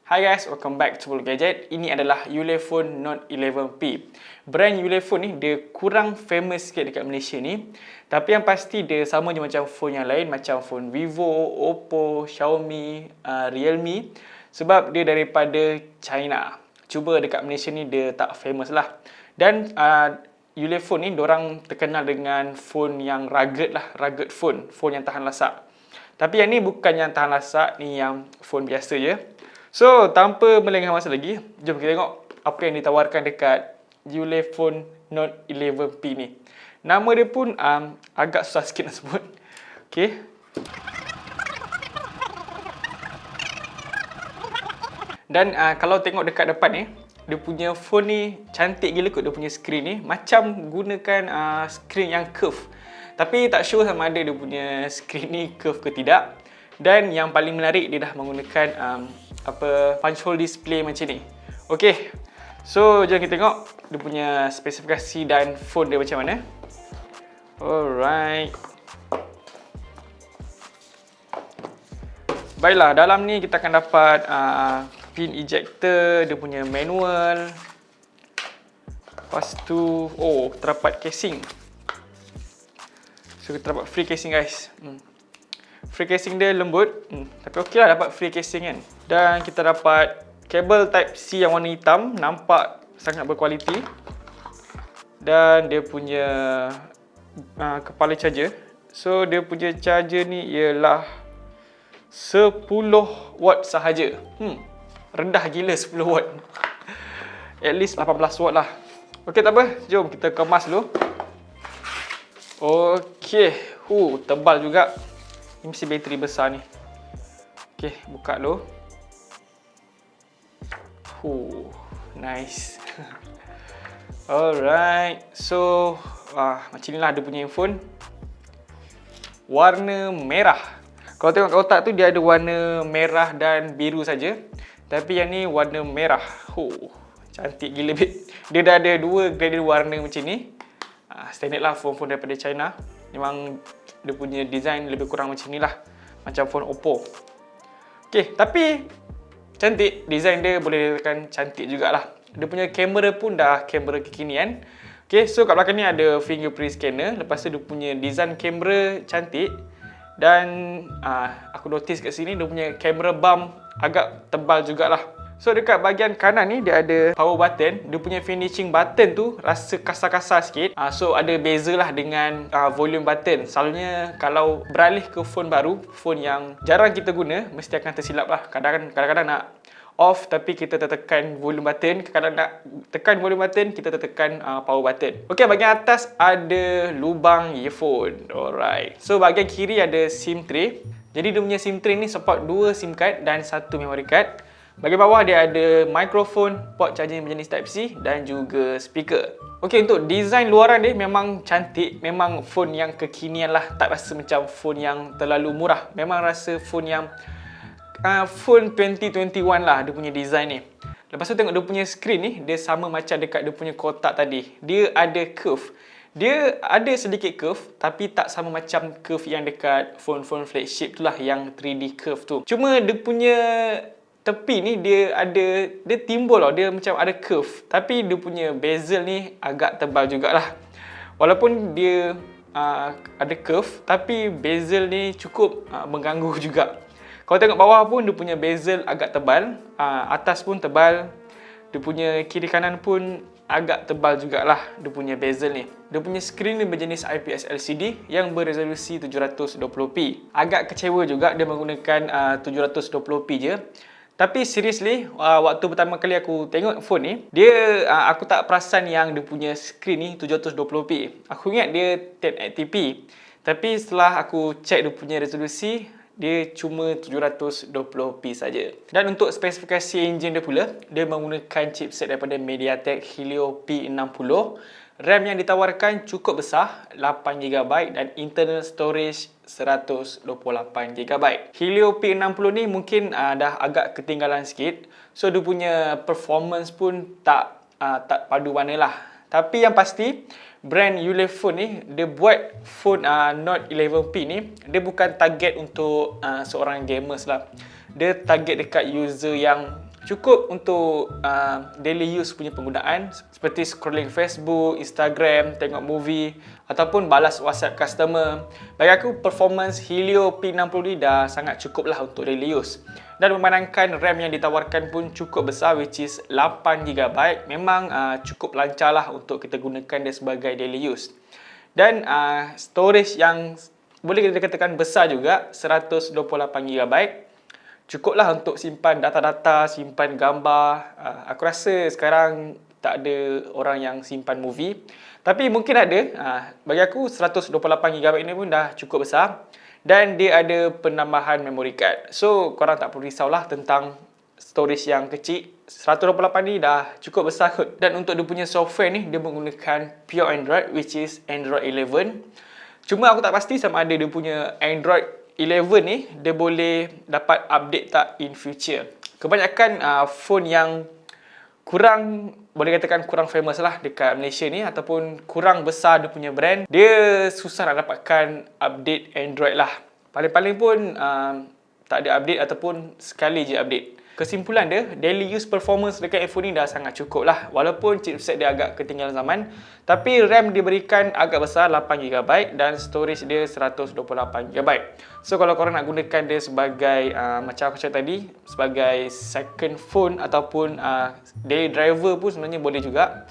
Hi guys, welcome back to Bulu Gadget. Ini adalah Ulefone Note 11P. Brand Ulefone ni dia kurang famous sikit dekat Malaysia ni. Tapi yang pasti dia sama je macam phone yang lain, macam phone Vivo, Oppo, Xiaomi, Realme. Sebab dia daripada China. Cuba dekat Malaysia ni dia tak famous lah. Dan Ulefone ni diorang terkenal dengan phone yang rugged lah, rugged phone yang tahan lasak. Tapi yang ni bukan yang tahan lasak, ni yang phone biasa je. So, tanpa melengah masa lagi, jom kita tengok apa yang ditawarkan dekat Ulefone Note 11P ni. Nama dia pun agak susah sikit nak sebut. Okay. Dan kalau tengok dekat depan ni, dia punya phone ni cantik gila kot dia punya screen ni. Macam gunakan screen yang curve. Tapi tak sure sama ada dia punya screen ni curve ke tidak. Dan yang paling menarik, dia dah menggunakan punch hole display macam ni. Okay, so jom kita tengok dia punya spesifikasi dan phone dia macam mana. Alright. Baiklah, dalam ni kita akan dapat pin ejector, dia punya manual. Lepas tu, terdapat casing. So kita dapat free casing guys. Free casing dia lembut, tapi okey lah dapat free casing kan. Dan kita dapat kabel type C yang warna hitam, nampak sangat berkualiti. Dan dia punya kepala charger. So dia punya charger ni ialah 10 watt sahaja. Rendah gila 10 watt. At least 18 watt lah. Okey, tak apa, jom kita kemas dulu. Okey, tebal juga. Ini mesti bateri besar ni. Okey, buka dulu. Nice. Alright. So, macam inilah dia punya phone. Warna merah. Kalau tengok kat kotak tu dia ada warna merah dan biru saja. Tapi yang ni warna merah. Cantik gila babe. Dia dah ada dua gradient warna macam ni. Standard lah phone-phone daripada China. Memang dia punya design lebih kurang macam ni lah. Macam phone Oppo. Okay, tapi cantik. Design dia boleh dikatakan cantik jugalah. Dia punya kamera pun dah kamera kekinian. Okay, so kat belakang ni ada fingerprint scanner. Lepas tu dia punya design kamera cantik. Dan aku notice kat sini dia punya kamera bump agak tebal jugalah. So dekat bahagian kanan ni dia ada power button. Dia punya finishing button tu rasa kasar-kasar sikit. So ada beza lah dengan volume button. Selalunya kalau beralih ke phone baru, phone yang jarang kita guna, mesti akan tersilap lah. Kadang-kadang nak off tapi kita tertekan volume button. Kadang-kadang nak tekan volume button, kita tertekan power button. Okay, bahagian atas ada lubang earphone. Alright. So bahagian kiri ada SIM tray. Jadi dia punya SIM tray ni support 2 SIM card dan 1 memory card. Bahagian bawah dia ada mikrofon, port charging berjenis Type-C dan juga speaker. Okey, untuk design luaran dia memang cantik. Memang phone yang kekinian lah. Tak rasa macam phone yang terlalu murah. Memang rasa phone yang phone 2021 lah dia punya design ni. Lepas tu tengok dia punya screen ni, dia sama macam dekat dia punya kotak tadi. Dia ada curve. Dia ada sedikit curve tapi tak sama macam curve yang dekat phone-phone flagship tu lah, yang 3D curve tu. Cuma dia punya tepi ni dia timbul tau, dia macam ada curve. Tapi dia punya bezel ni agak tebal jugalah. Walaupun dia ada curve, tapi bezel ni cukup mengganggu juga. Kalau tengok bawah pun dia punya bezel agak tebal, atas pun tebal. Dia punya kiri kanan pun agak tebal jugalah dia punya bezel ni. Dia punya screen ni berjenis IPS LCD yang beresolusi 720p. Agak kecewa juga dia menggunakan 720p je. Tapi seriously, waktu pertama kali aku tengok phone ni, aku tak perasan yang dia punya screen ni 720p. Aku ingat dia 1080p. Tapi setelah aku check dia punya resolusi, dia cuma 720p saja. Dan untuk spesifikasi engine dia pula, dia menggunakan chipset daripada MediaTek Helio P60. RAM yang ditawarkan cukup besar, 8GB, dan internal storage 128GB. Helio P60 ni mungkin dah agak ketinggalan sikit. So dia punya performance pun tak padu mana lah. Tapi yang pasti, brand Ulefone ni, dia buat phone Note 11P ni, dia bukan target untuk seorang gamers lah. Dia target dekat user yang cukup untuk daily use punya penggunaan seperti scrolling Facebook, Instagram, tengok movie ataupun balas WhatsApp customer. Bagi aku performance Helio P60 ni dah sangat cukup lah untuk daily use. Dan memandangkan RAM yang ditawarkan pun cukup besar, which is 8GB, memang cukup lancar lah untuk kita gunakan dia sebagai daily use. Dan storage yang boleh kita katakan besar juga, 128GB. Cukuplah untuk simpan data-data, simpan gambar. Aku rasa sekarang tak ada orang yang simpan movie. Tapi mungkin ada. Bagi aku 128GB ni pun dah cukup besar. Dan dia ada penambahan memory card. So korang tak perlu risaulah tentang storage yang kecil. 128 ni dah cukup besar kot. Dan untuk dia punya software ni, dia menggunakan pure Android, which is Android 11. Cuma aku tak pasti sama ada dia punya Android 11 ni dia boleh dapat update tak in future. Kebanyakan phone yang kurang, boleh katakan kurang famous lah dekat Malaysia ni ataupun kurang besar dia punya brand, dia susah nak dapatkan update Android lah. Paling-paling pun tak ada update ataupun sekali je update. Kesimpulan dia, daily use performance dekat iPhone ni dah sangat cukup lah. Walaupun chipset dia agak ketinggalan zaman, tapi RAM diberikan agak besar, 8GB, dan storage dia 128GB. So kalau korang nak gunakan dia sebagai macam aku cakap tadi, sebagai second phone ataupun daily driver pun sebenarnya boleh juga.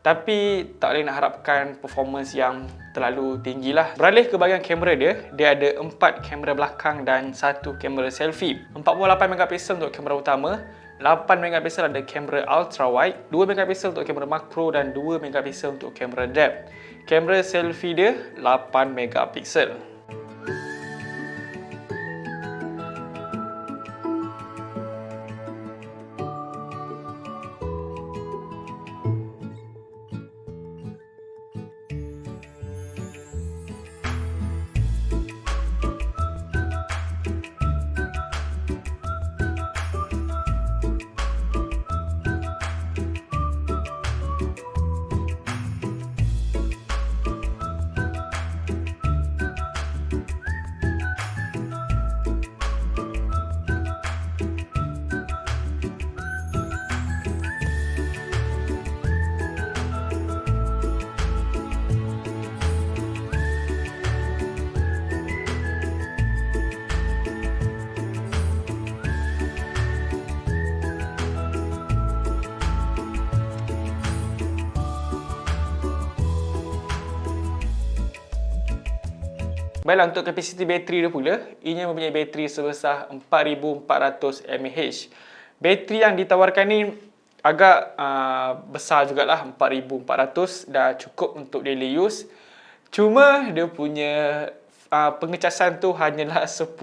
Tapi tak boleh nak harapkan performance yang terlalu tinggi lah. Beralih ke bahagian kamera dia, dia ada 4 kamera belakang dan 1 kamera selfie. 48MP untuk kamera utama, 8MP ada kamera ultra wide, 2MP untuk kamera makro dan 2MP untuk kamera depth. Kamera selfie dia 8MP. Baiklah, untuk kapasiti bateri dia pula, ianya mempunyai bateri sebesar 4400 mAh. Bateri yang ditawarkan ni agak besar jugalah, 4400, dah cukup untuk daily use. Cuma dia punya pengecasan tu hanyalah 10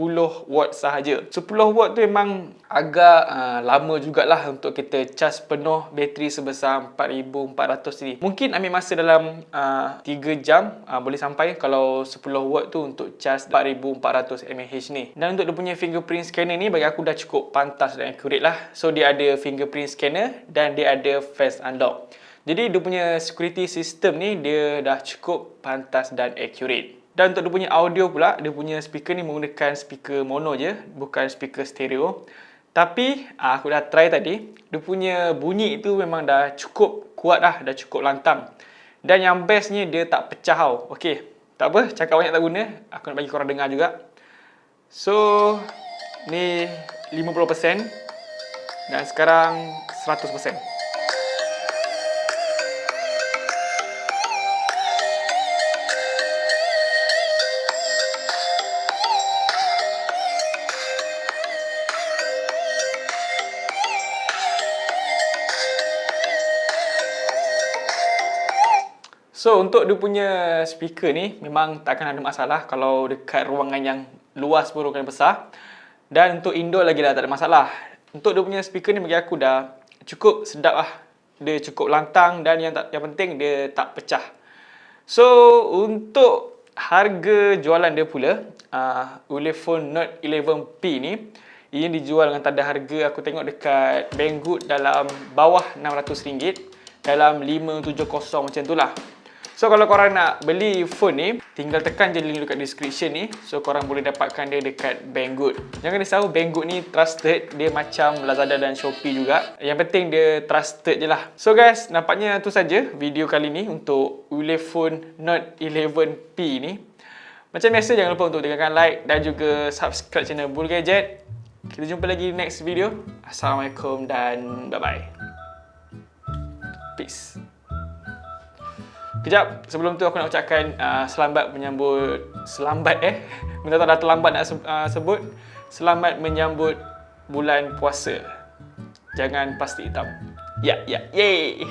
watt sahaja. 10 watt tu memang agak lama jugalah untuk kita cas penuh bateri sebesar 4400 ni. Mungkin ambil masa dalam 3 jam boleh sampai kalau 10 watt tu untuk cas 4400 mAh ni. Dan untuk dia punya fingerprint scanner ni bagi aku dah cukup pantas dan accurate lah. So dia ada fingerprint scanner dan dia ada face unlock. Jadi dia punya security system ni dia dah cukup pantas dan accurate. Dan untuk dia punya audio pula, dia punya speaker ni menggunakan speaker mono je, bukan speaker stereo. Tapi aku dah try tadi, dia punya bunyi itu memang dah cukup kuat dah, dah cukup lantang. Dan yang bestnya dia tak pecah tau. Okey, tak apa, cakap banyak tak guna, aku nak bagi korang dengar juga. So, ni 50% dan sekarang 100%. So, untuk dia punya speaker ni memang tak akan ada masalah kalau dekat ruangan yang luas pun, ruangan besar. Dan untuk indoor lagi dah tak ada masalah. Untuk dia punya speaker ni bagi aku dah cukup sedap lah. Dia cukup lantang dan yang penting dia tak pecah. So, untuk harga jualan dia pula, Ulefone Note 11P ni, ia dijual dengan tanda harga aku tengok dekat Banggood dalam bawah RM600, dalam 570 macam tu lah. So kalau korang nak beli phone ni, tinggal tekan je link dekat description ni. So korang boleh dapatkan dia dekat Banggood. Jangan risau, Banggood ni trusted. Dia macam Lazada dan Shopee juga. Yang penting dia trusted je lah. So guys, nampaknya tu saja video kali ni untuk Ulefone Note 11P ni. Macam biasa, jangan lupa untuk tekankan like dan juga subscribe channel Bull Gadget. Kita jumpa lagi next video. Assalamualaikum dan bye-bye. Peace. Kejap, sebelum tu aku nak ucapkan selamat menyambut... Minta tak dah terlambat nak sebut. Selamat menyambut bulan puasa. Jangan plastik hitam. Ya, yay!